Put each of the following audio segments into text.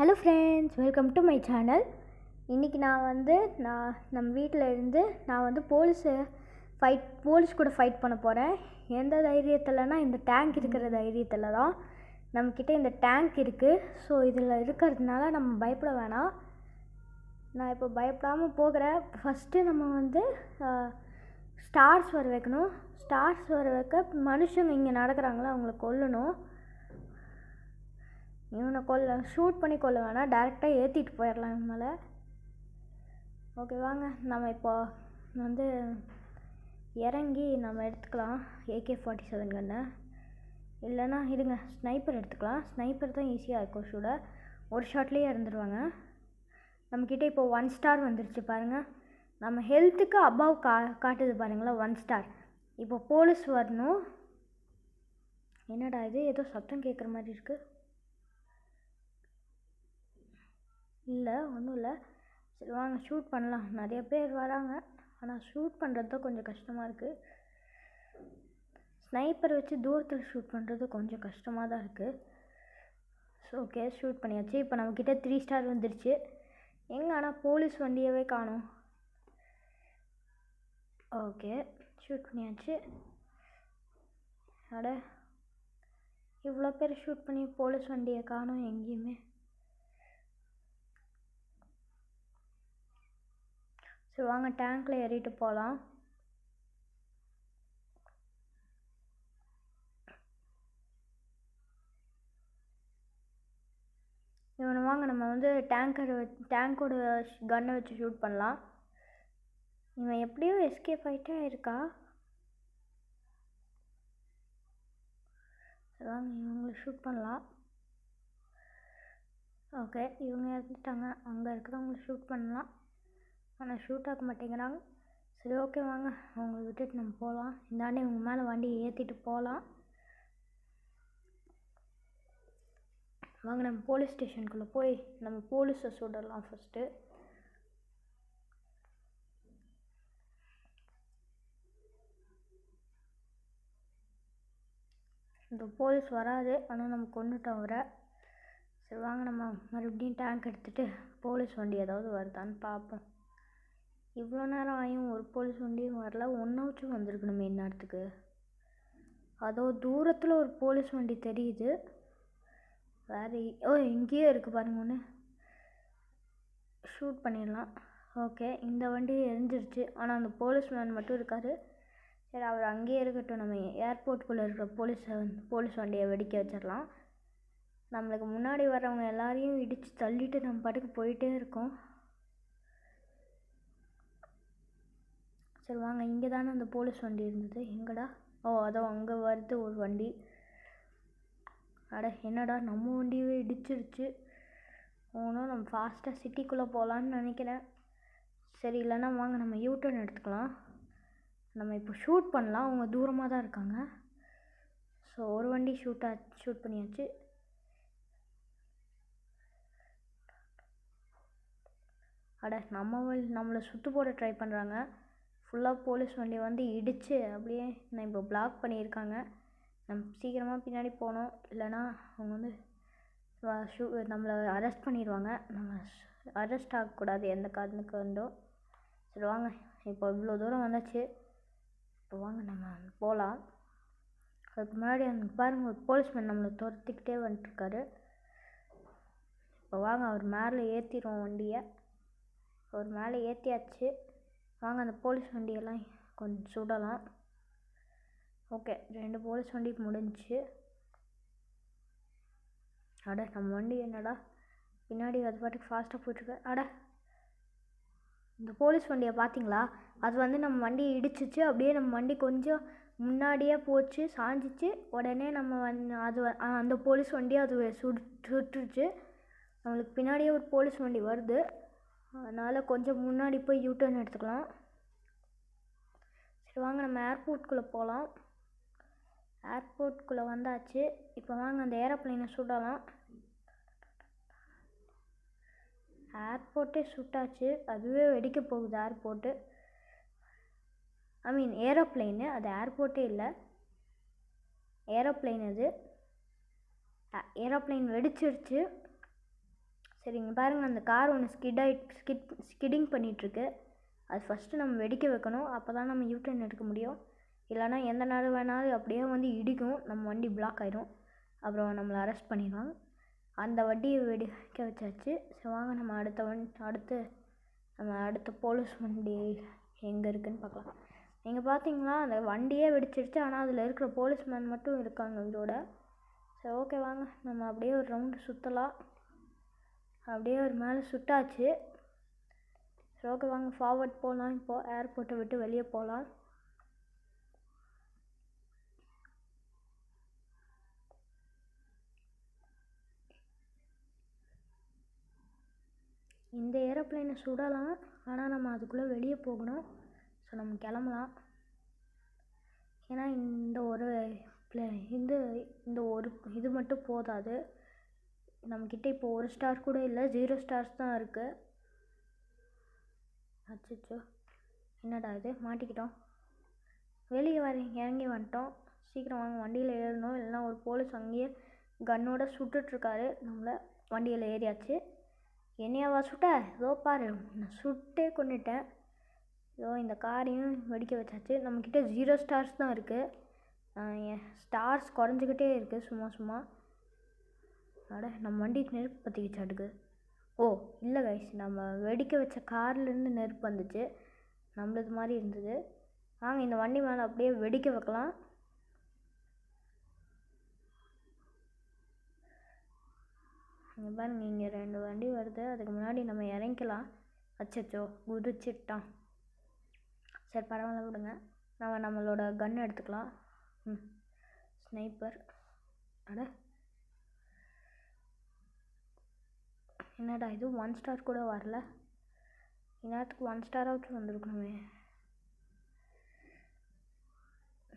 Hello friends, welcome to my channel. இன்றைக்கி நம்ம வீட்டில் இருந்து போலீஸ் கூட ஃபைட் பண்ண போகிறேன். எந்த தைரியத்தில்னா, இந்த டேங்க் இருக்கிற தைரியத்தில் தான். நம்மக்கிட்ட இந்த டேங்க் இருக்குது. ஸோ இதில் இருக்கிறதுனால நம்ம பயப்பட வேணாம். நான் இப்போ பயப்படாமல் போகிறேன். ஃபஸ்ட்டு நம்ம ஸ்டார்ஸ் வர வைக்கணும். ஸ்டார்ஸ் வர வைக்க மனுஷங்க இங்கே நடக்கிறாங்களோ அவங்கள கொல்லணும். இவனை ஷூட் பண்ணி கொல்ல வேணாம், டேரெக்டாக ஏற்றிட்டு போயிடலாம் இவன் மேலே. ஓகே, வாங்க நம்ம இப்போ இறங்கி நம்ம எடுத்துக்கலாம் AK-47 கன்று. இல்லைன்னா இருங்க, ஸ்னைப்பர் எடுத்துக்கலாம். ஸ்னைப்பர் தான் ஈஸியாக இருக்கும் ஷூட. ஒரு ஷாட்லேயே இறந்துடுவாங்க. நம்மக்கிட்ட இப்போ 1 ஸ்டார் வந்துருச்சு பாருங்கள். நம்ம ஹெல்த்துக்கு அபவ் காட்டுது பாருங்களா, 1 ஸ்டார். இப்போ போலீஸ் வரணும். என்னடா இது, ஏதோ சத்தம் கேட்குற மாதிரி இருக்குது. இல்லை, ஒன்றும் இல்லை. சரி வாங்க ஷூட் பண்ணலாம். நிறைய பேர் வராங்க, ஆனால் ஷூட் பண்ணுறது தான் கொஞ்சம் கஷ்டமாக இருக்குது. ஸ்னைப்பர் வச்சு தூரத்தில் ஷூட் பண்ணுறது கொஞ்சம் கஷ்டமாக தான் இருக்குது. ஸோ ஓகே, ஷூட் பண்ணியாச்சு. இப்போ நம்மக்கிட்ட 3 ஸ்டார் வந்துருச்சு. எங்கே ஆனால் போலீஸ் வண்டியவே காணோம். ஓகே, ஷூட் பண்ணியாச்சு. அட, இவ்வளோ பேர் ஷூட் பண்ணி போலீஸ் வண்டியை காணோம் எங்கேயுமே. சரி வாங்க, டேங்க்கில் ஏறிட்டு போகலாம். இவனை வாங்க நம்ம டேங்கோட கன்னை வச்சு ஷூட் பண்ணலாம். இவன் எப்படியோ எஸ்கேப் ஆகிட்டே இருக்கா. சரி வாங்க, இவங்களை ஷூட் பண்ணலாம். ஓகே, இவங்க இறந்துட்டாங்க. அங்கே இருக்கிறவங்கள ஷூட் பண்ணலாம், ஆனால் ஷூட் ஆக மாட்டேங்கிறாங்க. சரி ஓகே, வாங்க அவங்கள விட்டுட்டு நம்ம போகலாம். இந்தாண்டி இவங்க மேலே வண்டியை ஏற்றிட்டு போகலாம். வாங்க நம்ம போலீஸ் ஸ்டேஷனுக்குள்ளே போய் நம்ம போலீஸை சுடலாம் ஃபஸ்ட்டு. இந்த போலீஸ் வராது, ஆனால் நம்ம கொண்டுட்டோம் வர. சரி வாங்க, நம்ம மறுபடியும் டேங்க் எடுத்துகிட்டு போலீஸ் வண்டி ஏதாவது வருதான்னு பார்ப்போம். இவ்வளோ நேரம் ஆகியும் ஒரு போலீஸ் வண்டியும் வரல. ஒன்றாச்சும் வந்திருக்கணுமே இந்நேரத்துக்கு. அதோ தூரத்தில் ஒரு போலீஸ் வண்டி தெரியுது. வேறு இங்கேயே இருக்குது பாருங்க. ஒன்று ஷூட் பண்ணிடலாம். ஓகே, இந்த வண்டி எரிஞ்சிருச்சு, ஆனால் அந்த போலீஸ்மேன் மட்டும் இருக்கார். சரி, அவர் அங்கேயே இருக்கட்டும். நம்ம ஏர்போர்ட்டுக்குள்ளே இருக்கிற போலீஸ் வண்டியை வெடிக்க வச்சிடலாம். நம்மளுக்கு முன்னாடி வரவங்க எல்லாரையும் இடித்து தள்ளிட்டு நம்ம பாட்டுக்கு போயிட்டே இருக்கோம். சரி வாங்க, இங்கே தானே அந்த போலீஸ் வண்டி இருந்தது. எங்கடா? அதோ அங்கே வருது ஒரு வண்டி. அட என்னடா, நம்ம வண்டியவே இடிச்சிருச்சு. நம்ம ஃபாஸ்ட்டாக சிட்டிக்குள்ளே போகலான்னு நினைக்கிறேன். சரி, இல்லைன்னா வாங்க நம்ம யூடர்ன் எடுத்துக்கலாம். நம்ம இப்போ ஷூட் பண்ணலாம். அவங்க தூரமாக தான் இருக்காங்க. ஸோ ஒரு வண்டி ஷூட் பண்ணியாச்சு. அட, நம்மளை சுற்று போட ட்ரை பண்ணுறாங்க. ஃபுல்லாக போலீஸ் வண்டியை இடித்து அப்படியே நான் இப்போ பிளாக் பண்ணியிருக்காங்க. நம்ம சீக்கிரமாக பின்னாடி போகணும், இல்லைனா அவங்க நம்மளை அரெஸ்ட் பண்ணிடுவாங்க. நம்ம அரெஸ்ட் ஆகக்கூடாது எந்த காரணத்துக்கு வந்தோம். சரி வாங்க, இப்போ இவ்வளோ தூரம் வந்தாச்சு. இப்போ வாங்க நம்ம போகலாம். அதுக்கு முன்னாடி பாருங்கள், ஒரு போலீஸ்மேன் நம்மளை துரத்திக்கிட்டே வந்துட்டுருக்காரு. இப்போ வாங்க அவர் மேலே ஏற்றிடுவோம் வண்டியை. அவர் மேலே ஏற்றியாச்சு. வாங்க அந்த போலீஸ் வண்டியெல்லாம் கொஞ்சம் சுடலாம். ஓகே, 2 போலீஸ் வண்டி முடிஞ்சிச்சு. அட, நம்ம வண்டி என்னடா பின்னாடி அது பாட்டுக்கு ஃபாஸ்ட்டாக போயிட்டுருக்கு. அட, இந்த போலீஸ் வண்டியை பார்த்தீங்களா? அது நம்ம வண்டியை இடிச்சிச்சு. அப்படியே நம்ம வண்டி கொஞ்சம் முன்னாடியே போச்சு, சாஞ்சிச்சு. உடனே நம்ம அந்த போலீஸ் வண்டியை அது சுட்டுருச்சு. நம்மளுக்கு பின்னாடியே ஒரு போலீஸ் வண்டி வருது. அதனால் கொஞ்சம் முன்னாடி போய் யூடர்ன் எடுத்துக்கலாம். சரி வாங்க, நம்ம ஏர்போர்ட்டுக்குள்ளே போகலாம். ஏர்போர்ட்டுக்குள்ளே வந்தாச்சு. இப்போ வாங்க அந்த ஏரோப்ளைனை சுடலாம். ஏர்போர்ட்டே சுட்டாச்சு. அதுவே வெடிக்க போகுது ஏர்போர்ட்டு. ஏரோப்ளைனு, அது ஏர்போர்ட்டே இல்லை, ஏரோப்ளைன். அது ஏரோப்ளைன் வெடிச்சிருச்சு. சரிங்க பாருங்கள், அந்த கார் ஒன்று ஸ்கிட்டிங் பண்ணிகிட்ருக்கு. அது ஃபஸ்ட்டு நம்ம வெடிக்க வைக்கணும். அப்போ தான் நம்ம யூட்டர்ன் எடுக்க முடியும். இல்லைனா எந்த நேரம் வேணாலும் அப்படியே வந்து இடிக்கும், நம்ம வண்டி பிளாக் ஆகிடும். அப்புறம் நம்மளை அரெஸ்ட் பண்ணிடுவாங்க. அந்த வண்டியை வெடிக்க வச்சாச்சு. சரி வாங்க நம்ம அடுத்த போலீஸ் வண்டி எங்கே இருக்குதுன்னு பார்க்கலாம். நீங்கள் பார்த்தீங்களா, அந்த வண்டியே வெடிச்சிடுச்சு. ஆனால் அதில் இருக்கிற போலீஸ்மேன் மட்டும் இருக்காங்க இதோட. சரி ஓகே வாங்க நம்ம அப்படியே ஒரு ரவுண்டு சுற்றலாம். அப்படியே ஒரு மேலே சுட்டாச்சு. சரி ஓகே வாங்க ஃபார்வர்ட் போகலாம். இப்போது ஏர்போர்ட்டை விட்டு வெளியே போகலாம். இந்த ஏரோப்ளைனை சுடலாம், ஆனால் நம்ம அதுக்குள்ளே வெளியே போகணும். ஸோ நம்ம கிளம்பலாம். ஏன்னா இந்த ஒரு இது மட்டும் போதாது. நம்மக்கிட்ட இப்போ 1 ஸ்டார் கூட இல்லை, 0 ஸ்டார்ஸ் தான் இருக்குது. அச்சோ என்னடா இது, மாட்டிக்கிட்டோம். வெளியே இறங்கி வந்துட்டோம். சீக்கிரம் வாங்க வண்டியில் ஏறணும், இல்லைனா ஒரு போலீஸ் அங்கேயே கன்னோட சுட்டுட்ருக்காரு நம்மளை. வண்டியில் ஏறியாச்சு. என்னையாவா சுட்ட? இதோ பாரு, நான் சுட்டே கொண்டுட்டேன். இதோ இந்த காரையும் வெடிக்க வச்சாச்சு. நம்மக்கிட்ட 0 ஸ்டார்ஸ் தான் இருக்குது. ஸ்டார்ஸ் குறைஞ்சிக்கிட்டே இருக்குது சும்மா. அட நம்ம வண்டி நெருப்பு பற்றிக்கிச்சாட்டுக்கு. ஓ இல்லை கைஸ், நம்ம வெடிக்க வச்ச கார்லேருந்து நெருப்பு வந்துச்சு. நம்மளது மாதிரி இருந்தது. வாங்க இந்த வண்டி மேலே அப்படியே வெடிக்க வைக்கலாம். இங்கே பாருங்க, இங்கே 2 வண்டி வருது. அதுக்கு முன்னாடி நம்ம இறங்கிக்கலாம். அச்சோ குதிச்சிட்டான். சரி பரவாயில்ல விடுங்க, நம்மளோட கன் எடுத்துக்கலாம். ஸ்னைப்பர். அட என்னடா இது, 1 ஸ்டார் கூட வரல. இந்நேரத்துக்கு 1 ஸ்டாராச்சும் வந்துருக்கணுமே.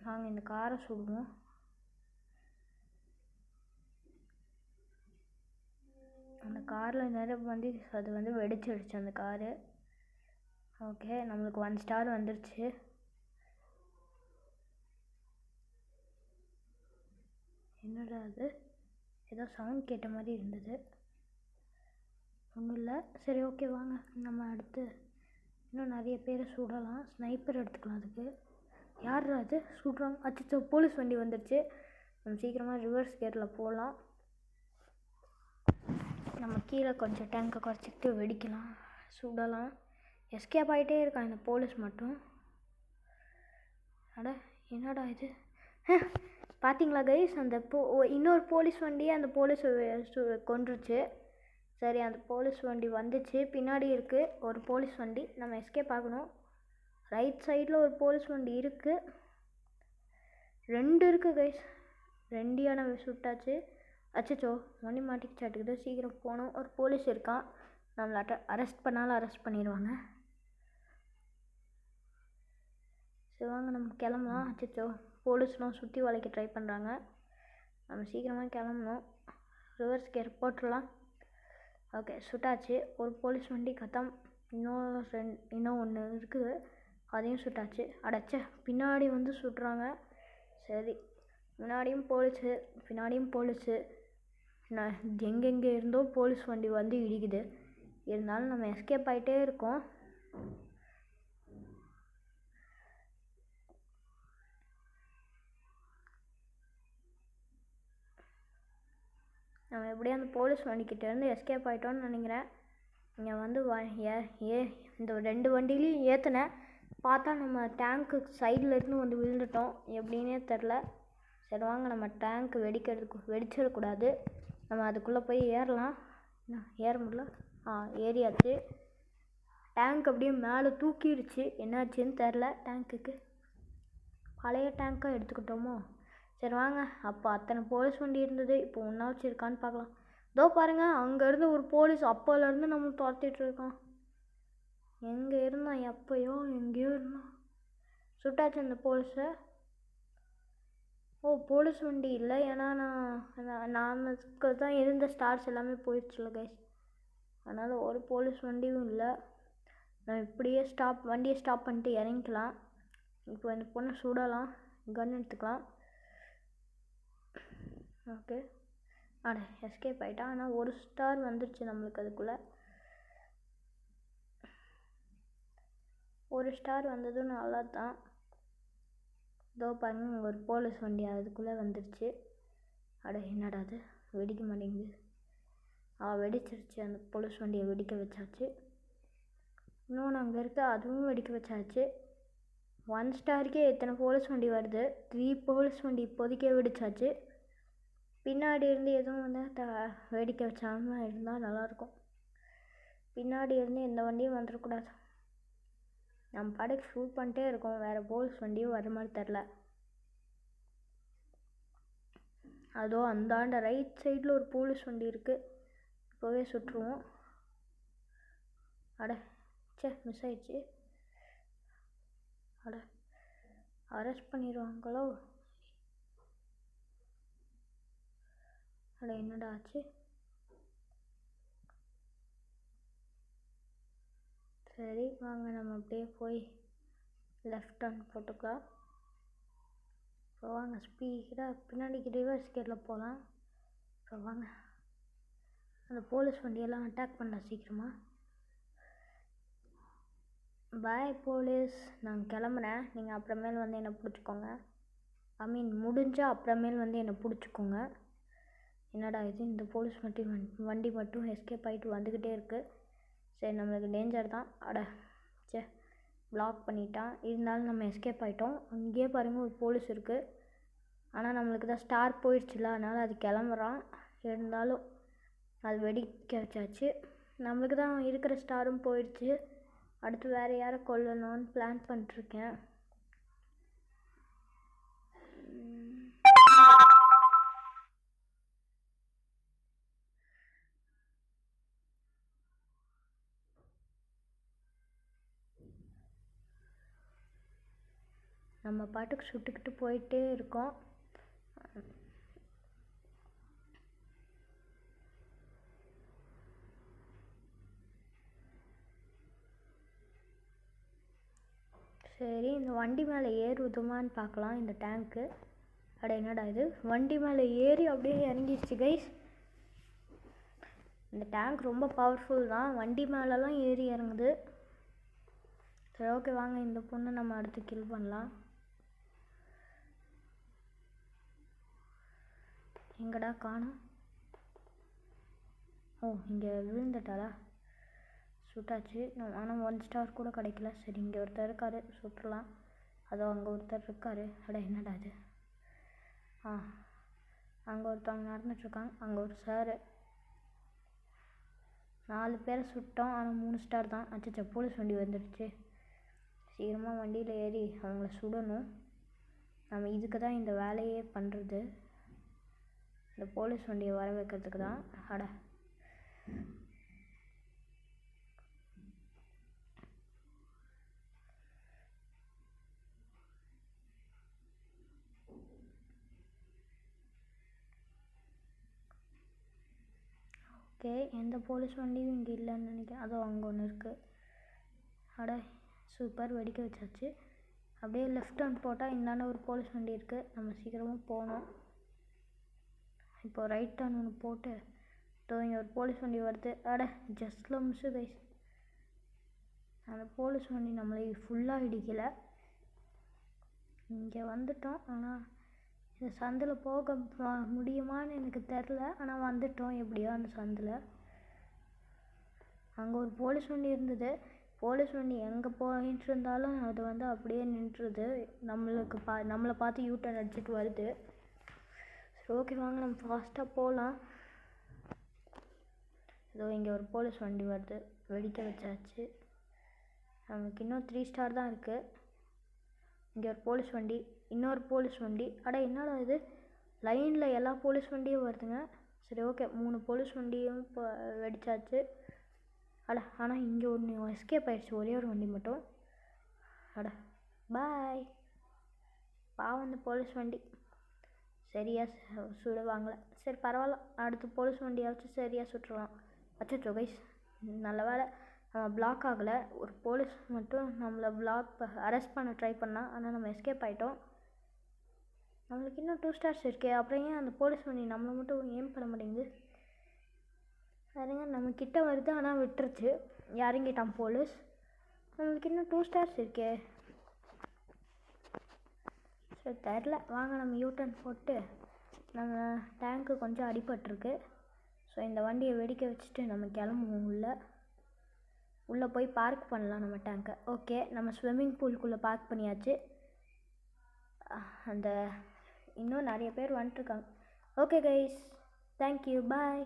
நாங்கள் இந்த காரை சுடுவோம். அந்த காரில் நெருப்பு வந்து அது வந்து வெடிச்சிடுச்சு அந்த காரு. ஓகே நம்மளுக்கு 1 ஸ்டார் வந்துருச்சு. என்னடா அது, ஏதோ சவுண்ட் கேட்ட மாதிரி இருந்தது. ஒன்றும் இல்லை. சரி ஓகே வாங்க நம்ம அடுத்து இன்னும் நிறைய பேரை சுடலாம். ஸ்னைப்பர் எடுத்துக்கலாம். அதுக்கு யார் அது சுடுறாங்க? அச்சோ போலீஸ் வண்டி வந்துடுச்சு. நம்ம சீக்கிரமாக ரிவர்ஸ் கேரில் போகலாம். நம்ம கீழே கொஞ்சம் டேங்கை குறைச்சிக்கிட்டு வெடிக்கலாம், சுடலாம். எஸ்கேப் ஆகிட்டே இருக்கான் இந்த போலீஸ் மட்டும். அட என்னடா இது, பார்த்தீங்களா கைஸ், அந்த இன்னொரு போலீஸ் வண்டியை அந்த போலீஸ் கொன்றுச்சு. சரி அந்த போலீஸ் வண்டி வந்துச்சு, பின்னாடி இருக்குது ஒரு போலீஸ் வண்டி. நம்ம எஸ்கேப் ஆகணும். ரைட் சைடில் ஒரு போலீஸ் வண்டி இருக்குது. 2 இருக்குது கைஸ். 2 நம்ம சுட்டாச்சு. அச்சோ வண்டி மாட்டிக்கிச்சாட்டுக்குது. சீக்கிரம் போகணும். ஒரு போலீஸ் இருக்கான், நம்மளை அரெஸ்ட் பண்ணாலும் அரெஸ்ட் பண்ணிடுவாங்க. சரி வாங்க நம்ம கிளம்பலாம். அச்சோ போலீஸ்லாம் சுற்றி வளைக்க ட்ரை பண்ணுறாங்க. நம்ம சீக்கிரமாக கிளம்பணும். ரிவர்ஸ் கேர் போட்டுடலாம். ஓகே சுட்டாச்சு. ஒரு போலீஸ் வண்டி கத்தம். இன்னும் ஒன்று இருக்குது, அதையும் சுட்டாச்சு. அடைச்ச பின்னாடி வந்து சுடுறாங்க. சரி முன்னாடியும் போலீஸு பின்னாடியும் போலீஸு, நான் எங்கெங்கே இருந்தோ போலீஸ் வண்டி வந்து இடிக்குது. இருந்தாலும் நம்ம எஸ்கேப் ஆகிட்டே இருக்கோம். நம்ம எப்படியும் அந்த போலீஸ் வண்டிக்கிட்டேருந்து எஸ்கேப் ஆகிட்டோன்னு நினைக்கிறேன். இங்கே வந்து இந்த 2 வண்டிலையும் ஏற்றினேன். பார்த்தா நம்ம டேங்க்கு சைடில் இருந்து வந்து விழுந்துட்டோம், எப்படின்னே தெரில. சரி வாங்க நம்ம டேங்க்கு வெடிச்சிடக்கூடாது. நம்ம அதுக்குள்ளே போய் ஏறலாம். ஏற முடியல. ஏறியாச்சு. டேங்க் அப்படியே மேலே தூக்கிடுச்சு. என்னாச்சுன்னு தெரில. டேங்க்குக்கு பழைய டேங்க்காக எடுத்துக்கிட்டோமோ. சரி வாங்க, அப்போ அத்தனை போலீஸ் வண்டி இருந்தது, இப்போ ஒன்றாச்சும் இருக்கான்னு பார்க்கலாம். இதோ பாருங்கள், அங்கேருந்து ஒரு போலீஸ் அப்போலேருந்து நம்ம துரத்திட்டு இருக்கான். எங்கே இருந்தான், எப்போயோ எங்கேயோ இருந்தான். சுட்டாச்சு அந்த போலீஸை. ஓ போலீஸ் வண்டி இல்லை, ஏன்னா நமக்கு தான் இருந்த ஸ்டார்ஸ் எல்லாமே போயிடுச்சுல கைஸ். அதனால் ஒரு போலீஸ் வண்டியும் இல்லை. நான் இப்படியே வண்டியை ஸ்டாப் பண்ணிட்டு இறங்கிக்கலாம். இப்போ இந்த பொண்ணை சுடலாம், கன் எடுத்துக்கலாம். ஓகே அட எஸ்கேப் ஆகிட்டான். ஆனால் ஒரு ஸ்டார் வந்துருச்சு நம்மளுக்கு. அதுக்குள்ளே ஒரு ஸ்டார் வந்ததும் நல்லா தான். இதோ பாருங்க, ஒரு போலீஸ் வண்டி அதுக்குள்ளே வந்துருச்சு. அட என்னடா அது வெடிக்க மாட்டேங்குது. வெடிச்சிருச்சு. அந்த போலீஸ் வண்டியை வெடிக்க வச்சாச்சு. இன்னொன்று அங்கே இருக்க அதுவும் வெடிக்க வச்சாச்சு. 1 ஸ்டாருக்கே எத்தனை போலீஸ் வண்டி வருது. 3 போலீஸ் வண்டி இப்போதைக்கே வெடிச்சாச்சு. பின்னாடி இருந்து எதுவும் வந்து வெடிக்க வச்சாம இருந்தால் நல்லாயிருக்கும். பின்னாடி இருந்து எந்த வண்டியும் வந்துடக்கூடாது. நம்ம பாட்டுக்கு ஷூட் பண்ணிட்டே இருக்கோம். வேறு போலீஸ் வண்டியும் வர மாதிரி தெரில. அதோ அந்தாண்ட ரைட் சைடில் ஒரு போலீஸ் வண்டி இருக்குது. இப்போவே சுட்டுருவோம். அட மிஸ் ஆயிடுச்சு. அட அரெஸ்ட் பண்ணிடுவாங்களோ. அட என்னடா ஆச்சு. சரி வாங்க, நம்ம அப்படியே போய் லெஃப்ட் டர்ன் போட்டுக்கலாம். இப்போ வாங்க ஸ்பீடாக பின்னாடி ரிவர்ஸ் கேரில் போகலாம். இப்போ வாங்க அந்த போலீஸ் வண்டியெல்லாம் அட்டாக் பண்ணலாம் சீக்கிரமாக. பாய் போலீஸ், நான் கிளம்புறேன். நீங்கள் அப்புறமேல் வந்து என்னை பிடிச்சிக்கோங்க. முடிஞ்சால் அப்புறமேல் வந்து என்னை பிடிச்சிக்கோங்க. என்னடா இது, இந்த போலீஸ் வண்டி மட்டும் எஸ்கேப் ஆகிட்டு வந்துக்கிட்டே இருக்குது. சரி நம்மளுக்கு டேஞ்சர் தான். பிளாக் பண்ணிட்டான். இருந்தாலும் நம்ம எஸ்கேப் ஆகிட்டோம். அங்கேயே பாருங்கள் ஒரு போலீஸ் இருக்குது. ஆனால் நம்மளுக்கு தான் ஸ்டார் போயிடுச்சுல, அதனால் அது கிளம்புறான். இருந்தாலும் அது வெடிக்க வச்சாச்சு. நம்மளுக்கு தான் இருக்கிற ஸ்டாரும் போயிடுச்சு. அடுத்து வேறு யாரை கொல்லணும்னு பிளான் பண்ணிட்டுருக்கேன். நம்ம பாட்டுக்கு சுட்டுக்கிட்டு போயிட்டே இருக்கோம். சரி, இந்த வண்டி மேலே ஏறுதுமான்னு பார்க்கலாம். இந்த டேங்க்கு. அட என்னடா இது, வண்டி மேலே ஏறி அப்படியே இறங்கிடுச்சு கைஸ். இந்த டேங்க் ரொம்ப பவர்ஃபுல் தான். வண்டி மேலெலாம் ஏறி இறங்குது. சரி ஓகே வாங்க, இந்த பொண்ணை நம்ம அடுத்து கில் பண்ணலாம். எங்கடா காணோம். இங்கே விழுந்துட்டாளா. சுட்டாச்சு. ஆனால் 1 ஸ்டார் கூட கிடைக்கல. சரி இங்கே ஒருத்தர் இருக்கார், சுட்டுலாம். அதோ அங்கே ஒருத்தர் இருக்கார். அட என்னடா இது. அங்கே ஒருத்தவங்க நடந்துட்டுருக்காங்க. அங்கே ஒரு சார். 4 பேரை சுட்டோம். ஆனால் 3 ஸ்டார் தான். அச்சச்சோ, போலீஸ் வண்டி வந்துடுச்சு. சீக்கிரமாக வண்டியில் ஏறி அவங்கள சுடணும். நம்ம இதுக்கு தான் இந்த வேலையே பண்ணுறது. இந்த போலீஸ் வண்டியை வர வைக்கிறதுக்கு தான். அட ஓகே, எந்த போலீஸ் வண்டியும் இங்கே இல்லைன்னு நினைக்கிறேன். அதோ அங்கே ஒன்று இருக்குது. அட சூப்பர், வெடிக்க வச்சாச்சு. அப்படியே லெஃப்ட் டர்ன் போட்டால் இந்தாண்ட ஒரு போலீஸ் வண்டி இருக்குது. நம்ம சீக்கிரமாக போகணும். இப்போ ரைட் டர்ன் ஒன்று போட்டு இங்கே ஒரு போலீஸ் வண்டி வருது. அட ஜஸ்ட்ல மிஸ்ஸு கைஸ். அந்த போலீஸ் வண்டி நம்மளை ஃபுல்லாக இடிக்கலை. இங்கே வந்துட்டோம். ஆனால் இந்த சந்தில் போக முடியுமான்னு எனக்கு தெரில. ஆனால் வந்துட்டோம் எப்படியோ அந்த சந்தில். அங்கே ஒரு போலீஸ் வண்டி இருந்தது. போலீஸ் வண்டி எங்கே போயிட்டு இருந்தாலும் அது வந்து அப்படியே நின்றுது. நம்மளை பார்த்து யூட்டர்ன் அடிச்சுட்டு வருது. சரி ஓகே வாங்க, நம்ம ஃபாஸ்ட்டாக போகலாம். இதோ இங்கே ஒரு போலீஸ் வண்டி வருது. வெடிக்க வச்சாச்சு. நமக்கு இன்னும் 3 ஸ்டார் தான் இருக்குது. இங்கே ஒரு போலீஸ் வண்டி, இன்னொரு போலீஸ் வண்டி. அட என்னடா இது, லைனில் எல்லா போலீஸ் வண்டியும் வருதுங்க. சரி ஓகே, 3 போலீஸ் வண்டியும் இப்போ வெடிச்சாச்சு. ஆனால் இங்கே ஒன்று எஸ்கேப் ஆகிடுச்சு, ஒரே ஒரு வண்டி மட்டும். பாய். பாவம் அந்த போலீஸ் வண்டி சரியாக சுடுவாங்களே. சரி பரவாயில்ல, அடுத்த போலீஸ் வண்டியாச்சும் சரியாக சுட்டுருவான். அச்சோ கைஸ், நல்ல வேலை நம்ம பிளாக் ஆகலை. ஒரு போலீஸ் மட்டும் நம்மளை அரெஸ்ட் பண்ண ட்ரை பண்ணால். ஆனால் நம்ம எஸ்கேப் ஆகிட்டோம். நம்மளுக்கு இன்னும் 2 ஸ்டார்ஸ் இருக்கே, அப்புறம் ஏன் அந்த போலீஸ் வண்டி நம்மளை மட்டும் ஏம் பண்ண மாட்டேங்குது? பாருங்க நம்ம கிட்ட வருது, ஆனால் விட்டுருச்சு, இறங்கிட்டான் போலீஸ். நம்மளுக்கு இன்னும் 2 ஸ்டார்ஸ் இருக்கே. சரி தெரில, வாங்க நம்ம யூட்டன் போட்டு, நம்ம டேங்க்கு கொஞ்சம் அடிபட்டிருக்கு. ஸோ இந்த வண்டியை வெடிக்க வச்சுட்டு நம்ம கிளம்புவோம். உள்ளே போய் பார்க் பண்ணலாம் நம்ம டேங்கை. ஓகே, நம்ம ஸ்விம்மிங் பூல்குள்ளே பார்க் பண்ணியாச்சு. அந்த இன்னும் நிறைய பேர் வந்துட்டுருக்காங்க. ஓகே கைஸ், தேங்க்யூ, பாய்.